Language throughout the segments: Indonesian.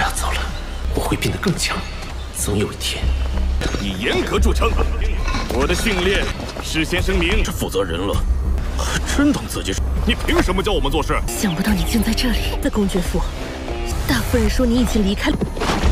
我要走了，我会变得更强，总有一天。以严格著称，我的训练事先声明。这负责人了，还真当自己是？你凭什么教我们做事？想不到你竟在这里，的公爵府。大夫人说你已经离开了。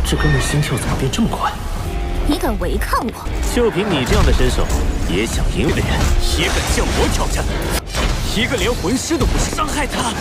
这哥们心跳怎么变这么快？你敢违抗我？就凭你这样的身手，也想赢的人，也敢向我挑战？一个连魂师都不是，伤害他！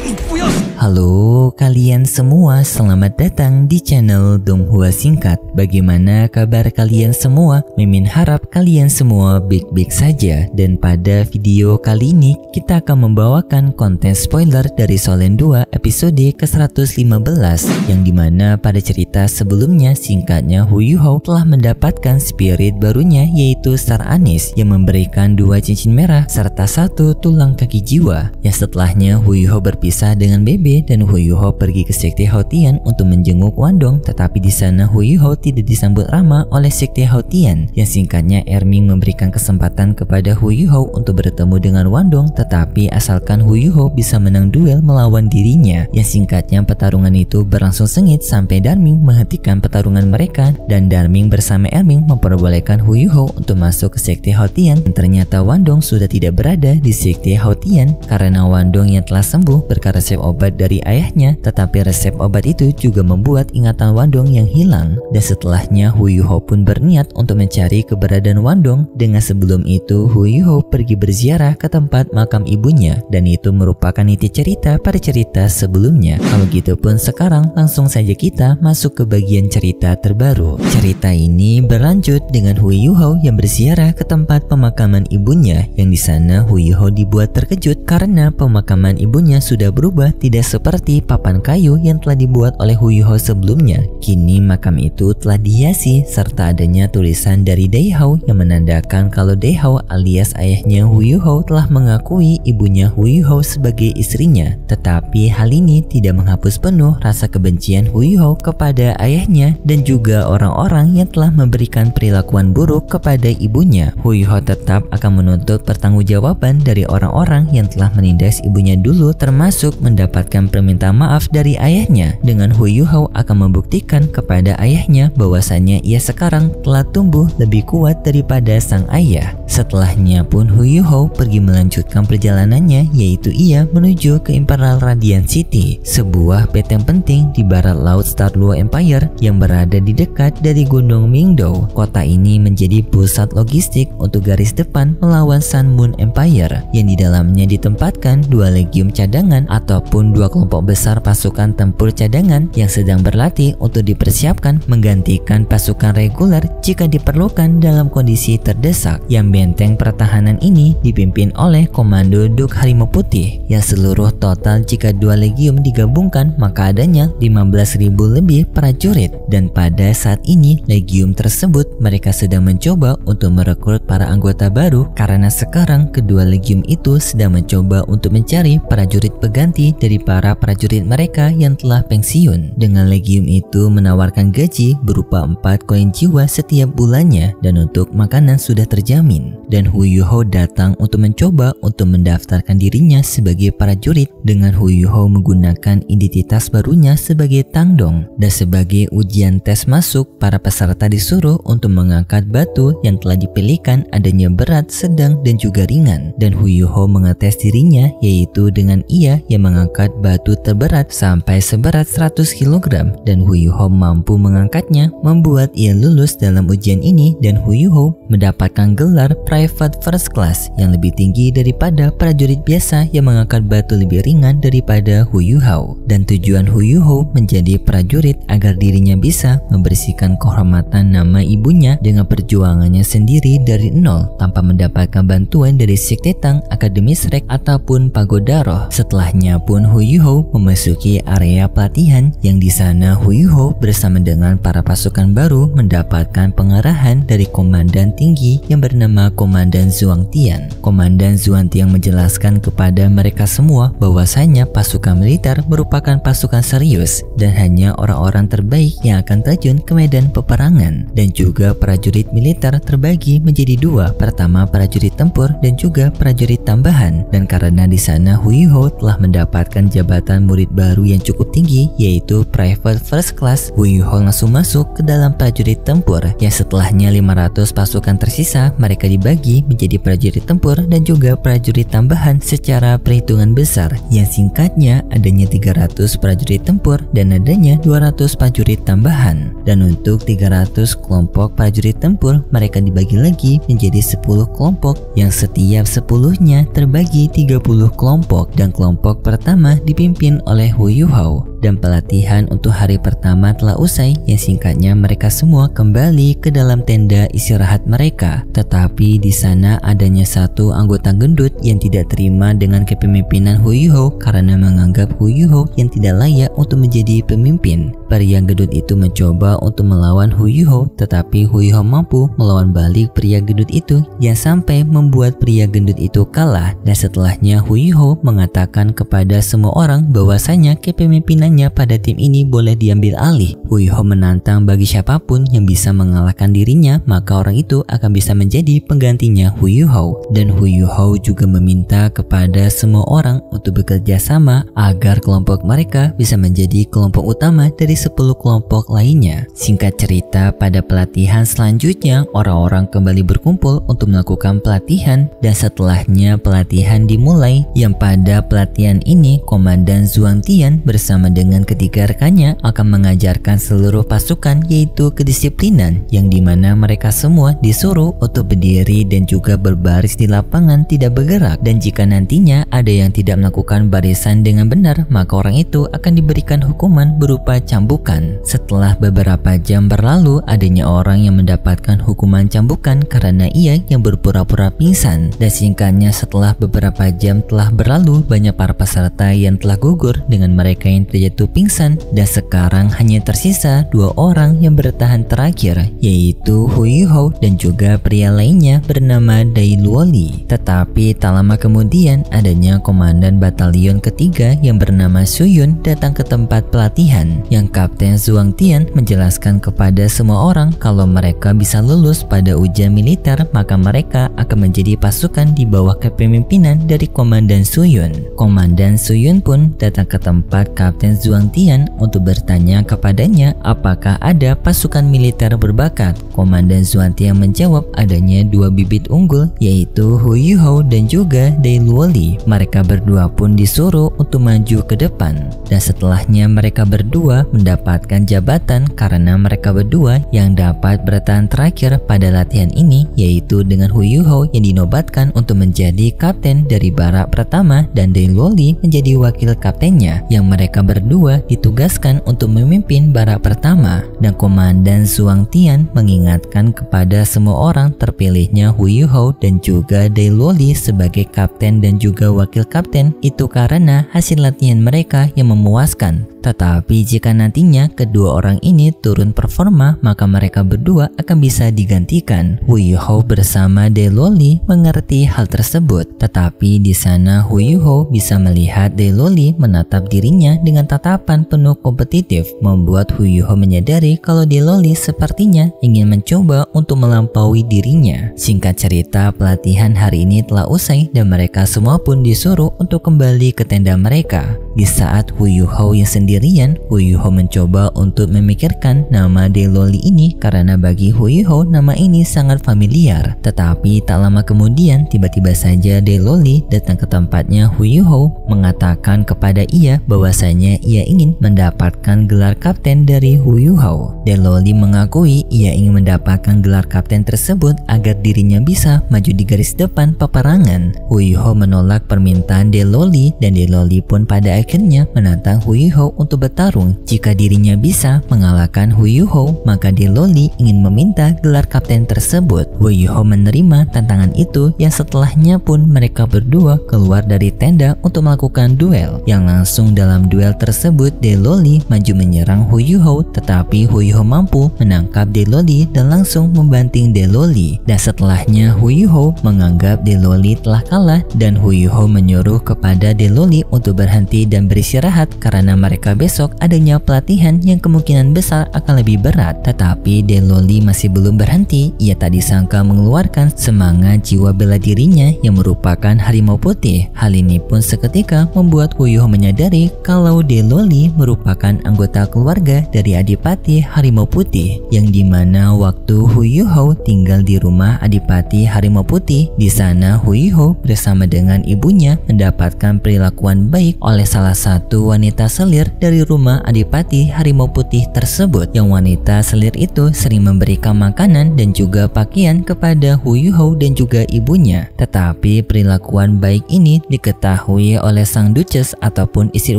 你不要！Halo kalian semua, selamat datang di channel Donghua Singkat. Bagaimana kabar kalian semua? Mimin harap kalian semua baik-baik saja. Dan pada video kali ini kita akan membawakan konten spoiler dari Solen 2 episode ke-115, yang dimana pada cerita sebelumnya singkatnya Hu Yuhou telah mendapatkan spirit barunya, yaitu Star Anise yang memberikan 2 cincin merah serta 1 tulang kaki jiwa. Yang setelahnya Hu Yuhou berpisah dengan Bebe dan Hu Yuhou pergi ke sekte Haotian untuk menjenguk Wandong, tetapi di sana Hu Yuhou tidak disambut ramah oleh sekte Haotian. Yang singkatnya Erming memberikan kesempatan kepada Hu Yuhou untuk bertemu dengan Wandong, tetapi asalkan Hu Yuhou bisa menang duel melawan dirinya. Yang singkatnya pertarungan itu berlangsung sengit sampai Darming menghentikan pertarungan mereka, dan Darming bersama Erming memperbolehkan Hu Yuhou untuk masuk ke sekte Haotian. Dan ternyata Wandong sudah tidak berada di sekte Haotian karena Wandong yang telah sembuh berkat resep obat dari ayahnya, tetapi resep obat itu juga membuat ingatan Wandong yang hilang. Dan setelahnya Hu Yuhou pun berniat untuk mencari keberadaan Wandong, dengan sebelum itu Hu Yuhou pergi berziarah ke tempat makam ibunya, dan itu merupakan inti cerita pada cerita sebelumnya. Kalau gitu pun sekarang langsung saja kita masuk ke bagian cerita terbaru. Cerita ini berlanjut dengan Hu Yuhou yang berziarah ke tempat pemakaman ibunya, yang di sana Hu Yuhou dibuat terkejut karena pemakaman ibunya sudah berubah tidak seperti papan kayu yang telah dibuat oleh Hu Yuhou sebelumnya. Kini makam itu telah dihiasi serta adanya tulisan dari Dai Hao yang menandakan kalau Dai Hao alias ayahnya Hu Yuhou telah mengakui ibunya Hu Yuhou sebagai istrinya. Tetapi hal ini tidak menghapus penuh rasa kebencian Hu Yuhou kepada ayahnya dan juga orang-orang yang telah memberikan perilakuan buruk kepada ibunya. Hu Yuhou tetap akan menuntut pertanggungjawaban dari orang-orang yang telah menindas ibunya dulu, termasuk mendapatkan permintaan maaf dari ayahnya. Dengan Hu Yuhou akan membuktikan kepada ayahnya bahwasannya ia sekarang telah tumbuh lebih kuat daripada sang ayah. Setelahnya pun Hu Yuhou pergi melanjutkan perjalanannya, yaitu ia menuju ke Imperial Radiant City, sebuah benteng penting di barat laut Star Luo Empire yang berada di dekat dari Gunung Mingdou. Kota ini menjadi pusat logistik untuk garis depan melawan Sun Moon Empire, yang di dalamnya ditempatkan 2 legium cadangan ataupun 2 kelompok besar pasukan tempur cadangan yang sedang berlatih untuk dipersiapkan menggantikan pasukan reguler jika diperlukan dalam kondisi terdesak. Yang benteng pertahanan ini dipimpin oleh Komando Duk Harimau Putih, yang seluruh total jika 2 legium digabungkan maka adanya 15.000 lebih prajurit. Dan pada saat ini legium tersebut mereka sedang mencoba untuk merekrut para anggota baru, karena sekarang kedua legium itu sedang mencoba untuk mencari prajurit pengganti dari para prajurit mereka yang telah pensiun. Dengan legium itu menawarkan gaji berupa 4 koin jiwa setiap bulannya, dan untuk makanan sudah terjamin. Dan Hu Yuhou datang untuk mencoba untuk mendaftarkan dirinya sebagai prajurit. Dengan Hu Yuhou menggunakan identitas barunya sebagai Tang Dong, dan sebagai ujian tes masuk para peserta disuruh untuk mengangkat batu yang telah dipilihkan adanya berat, sedang dan juga ringan. Dan Hu Yuhou mengetes dirinya, yaitu dengan ia yang mengangkat batu terberat sampai seberat 100 kg, dan Hu Yuhou mampu mengangkatnya, membuat ia lulus dalam ujian ini. Dan Hu Yuhou mendapatkan gelar Private First Class yang lebih tinggi daripada prajurit biasa yang mengangkat batu lebih ringan daripada Hu Yuhou. Dan tujuan Hu Yuhou menjadi prajurit agar dirinya bisa membersihkan kehormatan nama ibunya dengan perjuangannya sendiri dari nol tanpa mendapatkan bantuan dari sekte Tang, Akademi Shrek ataupun Pagoda Roh. Setelahnya pun Hu Yuhou memasuki area pelatihan, yang di sana Hu Yuhou bersama dengan para pasukan baru mendapatkan pengarahan dari komandan tinggi yang bernama bernama Komandan Zhuang Tian. Komandan Zhuang Tian menjelaskan kepada mereka semua bahwasanya pasukan militer merupakan pasukan serius dan hanya orang-orang terbaik yang akan terjun ke medan peperangan. Dan juga prajurit militer terbagi menjadi dua, pertama prajurit tempur dan juga prajurit tambahan. Dan karena di sana Hu Yuhou telah mendapatkan jabatan murid baru yang cukup tinggi, yaitu Private First Class, Hu Yuhou langsung masuk ke dalam prajurit tempur, yang setelahnya 500 pasukan tersisa mereka dibagi menjadi prajurit tempur dan juga prajurit tambahan secara perhitungan besar, yang singkatnya adanya 300 prajurit tempur dan adanya 200 prajurit tambahan. Dan untuk 300 kelompok prajurit tempur mereka dibagi lagi menjadi 10 kelompok, yang setiap 10-nya terbagi 30 kelompok, dan kelompok pertama dipimpin oleh Hu Yuhou. Dan pelatihan untuk hari pertama telah usai, yang singkatnya mereka semua kembali ke dalam tenda istirahat mereka. Tetapi di sana adanya satu anggota gendut yang tidak terima dengan kepemimpinan Hu Yuhou karena menganggap Hu Yuhou yang tidak layak untuk menjadi pemimpin. Pria gendut itu mencoba untuk melawan Hu Yuhou, tetapi Hu Yuhou mampu melawan balik pria gendut itu yang sampai membuat pria gendut itu kalah. Dan setelahnya Hu Yuhou mengatakan kepada semua orang bahwasanya kepemimpinannya pada tim ini boleh diambil alih. Hu Yuhou menantang bagi siapapun yang bisa mengalahkan dirinya, maka orang itu akan bisa menjadi penggantinya Hu Yuhou. Dan Hu Yuhou juga meminta kepada semua orang untuk bekerja sama agar kelompok mereka bisa menjadi kelompok utama dari 10 kelompok lainnya. Singkat cerita, pada pelatihan selanjutnya orang-orang kembali berkumpul untuk melakukan pelatihan, dan setelahnya pelatihan dimulai, yang pada pelatihan ini Komandan Zhuang Tian bersama dengan ketiga rekannya akan mengajarkan seluruh pasukan, yaitu kedisiplinan, yang dimana mereka semua disuruh untuk berdiri dan juga berbaris di lapangan tidak bergerak, dan jika nantinya ada yang tidak melakukan barisan dengan benar maka orang itu akan diberikan hukuman berupa cambukan. Setelah beberapa jam berlalu, adanya orang yang mendapatkan hukuman cambukan karena ia yang berpura-pura pingsan. Dan singkatnya, setelah beberapa jam telah berlalu, banyak para peserta yang telah gugur dengan mereka yang terjatuh pingsan, dan sekarang hanya tersisa 2 orang yang bertahan terakhir, yaitu Hu Yuhou dan juga pria lainnya bernama Dai Luoli. Tetapi tak lama kemudian adanya komandan batalion ketiga yang bernama Su Yun datang ke tempat pelatihan, yang Kapten Zhuang Tian menjelaskan kepada semua orang kalau mereka bisa lulus pada ujian militer maka mereka akan menjadi pasukan di bawah kepemimpinan dari Komandan Su Yun. Komandan Su Yun pun datang ke tempat Kapten Zhuang Tian untuk bertanya kepadanya apakah ada pasukan militer berbakat. Komandan Zhuang Tian menjawab adanya 2 bibit unggul, yaitu Hu Yuhou dan juga Dai Luoli. Mereka berdua pun disuruh untuk maju ke depan, dan setelahnya mereka berdua mendapatkan jabatan karena mereka berdua yang dapat bertahan terakhir pada latihan ini, yaitu dengan Hu Yuhou yang dinobatkan untuk menjadi kapten dari barak pertama dan Dai Luoli menjadi wakil kaptennya, yang mereka berdua ditugaskan untuk memimpin barak pertama. Dan Komandan Zhuang Tian mengingatkan kepada semua orang terpilihnya Hu Yuhou dan juga Dai Luoli sebagai kapten dan juga wakil kapten itu karena hasil latihan mereka yang memuaskan. Tetapi jika nantinya kedua orang ini turun performa maka mereka berdua akan bisa digantikan. Hu Yuhou bersama Dai Luoli mengerti hal tersebut, tetapi di sana Hu Yuhou bisa melihat Dai Luoli menatap dirinya dengan tatapan penuh kompetitif, membuat Hu Yuhou menyadari kalau Dai Luoli sepertinya ingin mencoba untuk melampaui dirinya. Singkat cerita, pelatihan hari ini telah usai dan mereka semua pun disuruh untuk kembali ke tenda mereka. Di saat Hu Yuhou yang sendirian, Hu Yuhou mencoba untuk memikirkan nama Dai Luoli ini karena bagi Hu Yuhou nama ini sangat familiar. Tetapi tak lama kemudian tiba-tiba saja Dai Luoli datang ke tempatnya Hu Yuhou mengatakan kepada ia bahwasanya ia ingin mendapatkan gelar kapten dari Hu Yuhou. Dai Luoli mengakui ia ingin mendapatkan gelar kapten tersebut agar dirinya bisa maju di garis depan peperangan. Hu Yuhou menolak permintaan Dai Luoli dan Dai Luoli pun pada akhirnya menantang Hu Yuhou untuk bertarung. Jika dirinya bisa mengalahkan Hu Yuhou, maka Deloli ingin meminta gelar kapten tersebut. Hu Yuhou menerima tantangan itu, yang setelahnya pun mereka berdua keluar dari tenda untuk melakukan duel. Yang langsung dalam duel tersebut Deloli maju menyerang Hu Yuhou, tetapi Hu Yuhou mampu menangkap Deloli dan langsung membanting Deloli. Dan setelahnya Hu Yuhou menganggap Deloli telah kalah dan Hu Yuhou menyuruh kepada Deloli untuk berhenti dan beristirahat karena mereka besok adanya pelatihan yang kemungkinan besar akan lebih berat. Tetapi Deloli masih belum berhenti. Ia tak disangka mengeluarkan semangat jiwa bela dirinya yang merupakan harimau putih. Hal ini pun seketika membuat Hu Yuhou menyadari kalau Deloli merupakan anggota keluarga dari Adipati Harimau Putih, yang dimana waktu Hu Yuhou tinggal di rumah Adipati Harimau Putih, di sana Hu Yuhou bersama dengan ibunya mendapatkan perilakuan baik oleh salah satu wanita selir dari rumah Adipati Harimau Putih tersebut. Yang wanita selir itu sering memberikan makanan dan juga pakaian kepada Hu Yuhou dan juga ibunya. Tetapi perilakuan baik ini diketahui oleh sang duchess ataupun istri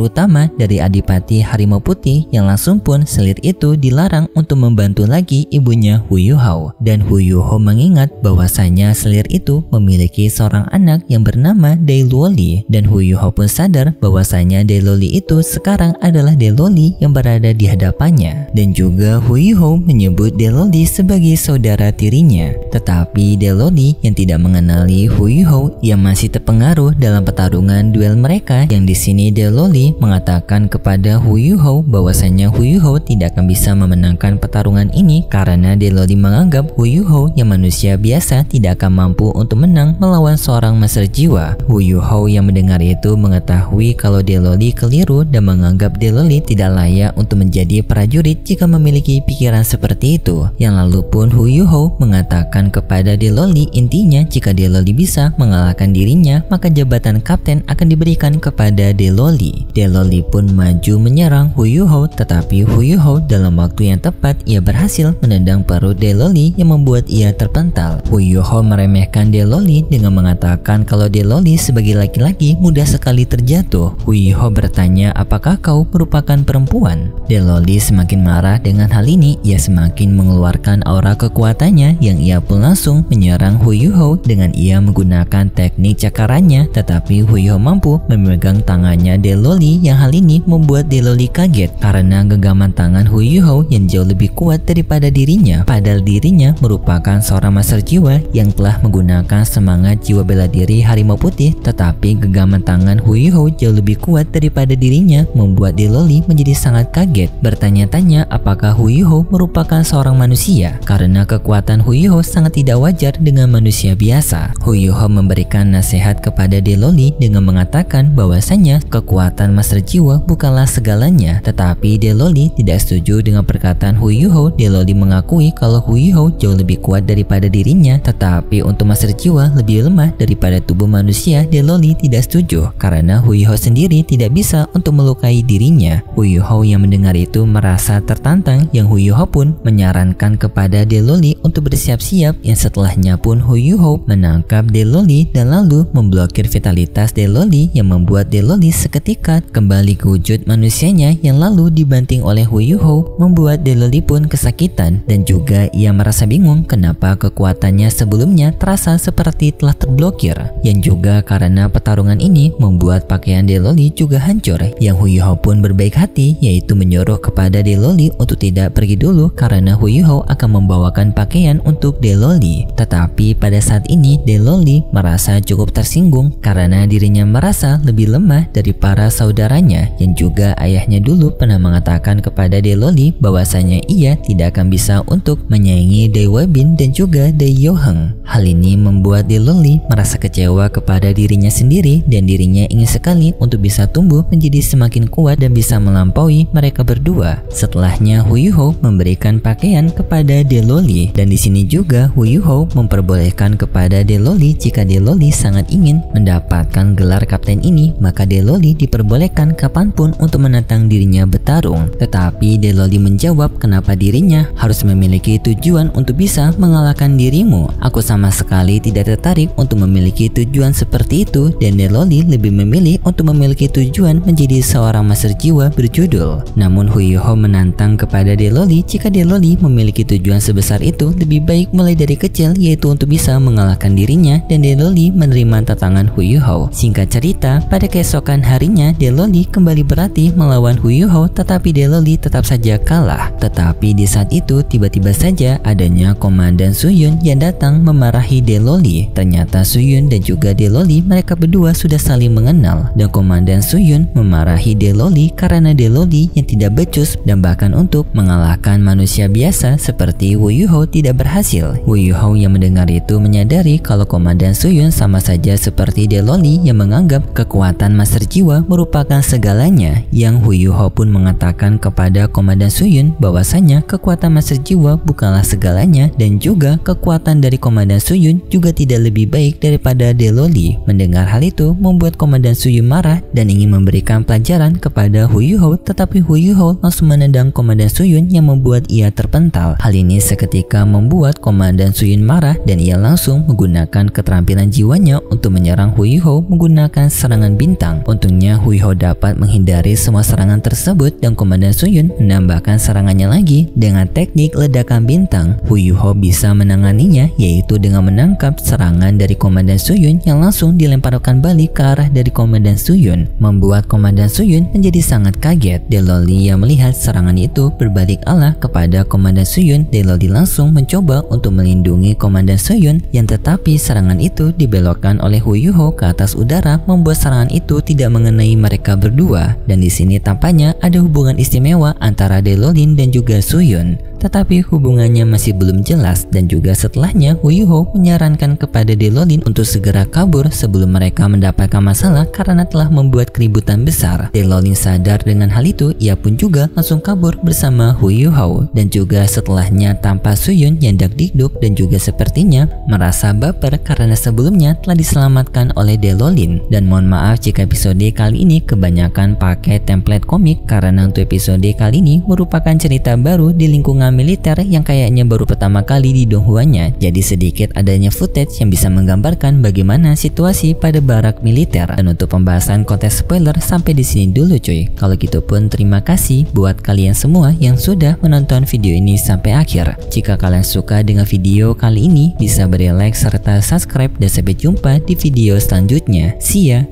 utama dari Adipati Harimau Putih, yang langsung pun selir itu dilarang untuk membantu lagi ibunya Hu Yuhou. Dan Hu Yuhou mengingat bahwasanya selir itu memiliki seorang anak yang bernama Deloli, dan Hu Yuhou pun sadar bahwasanya Deloli itu sekarang adalah Deloli yang berada di hadapannya. Dan juga Hu Yuhou menyebut Deloli sebagai saudara tirinya. Tetapi Deloli yang tidak mengenali Hu Yuhou, yang masih terpengaruh dalam pertarungan duel mereka, yang di sini Deloli mengatakan kepada Hu Yuhou bahwasanya Hu Yuhou tidak akan bisa memenangkan pertarungan ini karena Deloli menganggap Hu Yuhou yang manusia biasa tidak akan mampu untuk menang melawan seorang master jiwa. Hu Yuhou yang mendengar itu mengetahui kalau Deloli keliru dan menganggap Deloli tidak layak untuk menjadi prajurit jika memiliki pikiran seperti itu. Yang lalu pun Hu Yuhou mengatakan kepada Deloli intinya jika Deloli bisa mengalahkan dirinya maka jabatan kapten akan diberikan kepada Deloli. Deloli pun maju menyerang Hu Yuhou, tetapi Hu Yuhou dalam waktu yang tepat ia berhasil menendang perut Deloli yang membuat ia terpental. Hu Yuhou meremehkan Deloli dengan mengatakan kalau Deloli sebagai laki-laki mudah sekali terjatuh. Hu Yuhou bertanya, apakah kau merupakan perempuan? Deloli semakin marah dengan hal ini. Ia semakin mengeluarkan aura kekuatannya, yang ia pun langsung menyerang Hu Yuhou dengan ia menggunakan teknik cakarannya. Tetapi Hu Yuhou mampu memegang tangannya Deloli, yang hal ini membuat Deloli kaget karena genggaman tangan Hu Yuhou yang jauh lebih kuat daripada dirinya. Padahal dirinya merupakan seorang master jiwa yang telah menggunakan semangat jiwa bela diri harimau putih, tetapi genggaman tangan Hu Yuhou jauh lebih kuat daripada dirinya membuat Deloli menjadi sangat kaget, bertanya-tanya apakah Hu Yuhou merupakan seorang manusia karena kekuatan Hu Yuhou sangat tidak wajar dengan manusia biasa. Hu Yuhou memberikan nasihat kepada Deloli dengan mengatakan bahwasanya kekuatan master jiwa bukanlah segalanya, tetapi Deloli tidak setuju dengan perkataan Hu Yuhou. Deloli mengakui kalau Hu Yuhou jauh lebih kuat daripada dirinya, tetapi untuk master jiwa lebih lemah daripada tubuh manusia. Deloli tidak setuju karena Hu Yuhou sendiri tidak bisa untuk melukai dirinya. Hu Yuhou yang mendengar itu merasa tertantang, yang Hu Yuhou pun menyarankan kepada Deloli untuk bersiap-siap, yang setelahnya pun Hu Yuhou menangkap Deloli dan lalu memblokir vitalitas Deloli yang membuat Deloli seketika kembali ke wujud manusianya, yang lalu dibanting oleh Hu Yuhou membuat Deloli pun kesakitan dan juga ia merasa bingung kenapa kekuatannya sebelumnya terasa seperti telah terblokir, yang juga karena pertarungan ini membuat pakaian Deloli juga hancur. Yang Hu Yuhou pun berbaik hati, yaitu menyuruh kepada Deloli untuk tidak pergi dulu karena Hu Yuhou akan membawakan pakaian untuk Deloli. Tetapi pada saat ini Deloli merasa cukup tersinggung karena dirinya merasa lebih lemah dari para saudaranya, yang juga ayahnya dulu pernah mengatakan kepada Deloli bahwasanya ia tidak akan bisa untuk menyaingi Dai Weibin dan juga Dai Youheng. Hal ini membuat Deloli merasa kecewa kepada dirinya sendiri dan dirinya ingin sekali untuk bisa tumbuh menjadi semakin kuat dan bisa melampaui mereka berdua. Setelahnya Hu Yuhou memberikan pakaian kepada Deloli, dan di sini juga Hu Yuhou memperbolehkan kepada Deloli jika Deloli sangat ingin mendapatkan gelar kapten ini, maka Deloli diperbolehkan kapanpun untuk menantang dirinya bertarung. Tetapi Deloli menjawab kenapa dirinya harus memiliki tujuan untuk bisa mengalahkan dirimu. Aku sama sekali tidak tertarik untuk memiliki tujuan seperti itu, dan Deloli lebih memilih untuk memiliki tujuan menjadi seorang master master jiwa berjudul. Namun Hu Yuhou menantang kepada Deloli jika Deloli memiliki tujuan sebesar itu lebih baik mulai dari kecil, yaitu untuk bisa mengalahkan dirinya, dan Deloli menerima tantangan Hu Yuhou. Singkat cerita, pada keesokan harinya Deloli kembali berlatih melawan Hu Yuhou, tetapi Deloli tetap saja kalah. Tetapi di saat itu tiba-tiba saja adanya Komandan Suyun yang datang memarahi Deloli. Ternyata Suyun dan juga Deloli mereka berdua sudah saling mengenal, dan Komandan Suyun memarahi Deloli karena Deloli yang tidak becus dan bahkan untuk mengalahkan manusia biasa seperti Wu Yuhou tidak berhasil. Wu Yuhou yang mendengar itu menyadari kalau Komandan Suyun sama saja seperti Deloli yang menganggap kekuatan master jiwa merupakan segalanya. Yang Wu Yuhou pun mengatakan kepada Komandan Suyun bahwasanya kekuatan master jiwa bukanlah segalanya, dan juga kekuatan dari Komandan Suyun juga tidak lebih baik daripada Deloli. Mendengar hal itu membuat Komandan Suyun marah dan ingin memberikan pelajaran kepada Hu Yuhou, tetapi Hu Yuhou langsung menendang Komandan Suyun yang membuat ia terpental. Hal ini seketika membuat Komandan Suyun marah dan ia langsung menggunakan keterampilan jiwanya untuk menyerang Hu Yuhou menggunakan serangan bintang. Untungnya Hu Yuhou dapat menghindari semua serangan tersebut dan Komandan Suyun menambahkan serangannya lagi dengan teknik ledakan bintang. Hu Yuhou bisa menanganinya, yaitu dengan menangkap serangan dari Komandan Suyun yang langsung dilemparkan balik ke arah dari Komandan Suyun, membuat Komandan Suyun menjadi sangat kaget. Deloli yang melihat serangan itu berbalik arah kepada Komandan Suyun, Deloli langsung mencoba untuk melindungi Komandan Suyun, yang tetapi serangan itu dibelokkan oleh Hu Yuhou ke atas udara, membuat serangan itu tidak mengenai mereka berdua. Dan di sini tampaknya ada hubungan istimewa antara Delolin dan juga Suyun. Tetapi hubungannya masih belum jelas, dan juga setelahnya Hu Yuhou menyarankan kepada Delolin untuk segera kabur sebelum mereka mendapatkan masalah karena telah membuat keributan besar. Delolin sadar dengan hal itu, ia pun juga langsung kabur bersama Hu Yuhou, dan juga setelahnya tampak Suyun yang dak-dikduk dan juga sepertinya merasa baper karena sebelumnya telah diselamatkan oleh Delolin. Dan mohon maaf jika episode kali ini kebanyakan pakai template komik karena untuk episode kali ini merupakan cerita baru di lingkungan militer yang kayaknya baru pertama kali di Donghuanya. Jadi sedikit adanya footage yang bisa menggambarkan bagaimana situasi pada barak militer. Dan untuk pembahasan konten spoiler sampai di sini dulu cuy. Kalau gitu pun terima kasih buat kalian semua yang sudah menonton video ini sampai akhir. Jika kalian suka dengan video kali ini bisa beri like serta subscribe, dan sampai jumpa di video selanjutnya. See ya.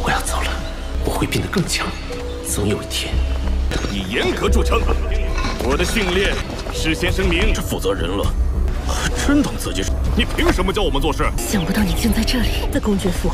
我要走了，我会变得更强，总有一天。以严格著称。我的训练事先声明，这负责人了，真当自己是？你凭什么教我们做事？想不到你竟在这里，的公爵夫。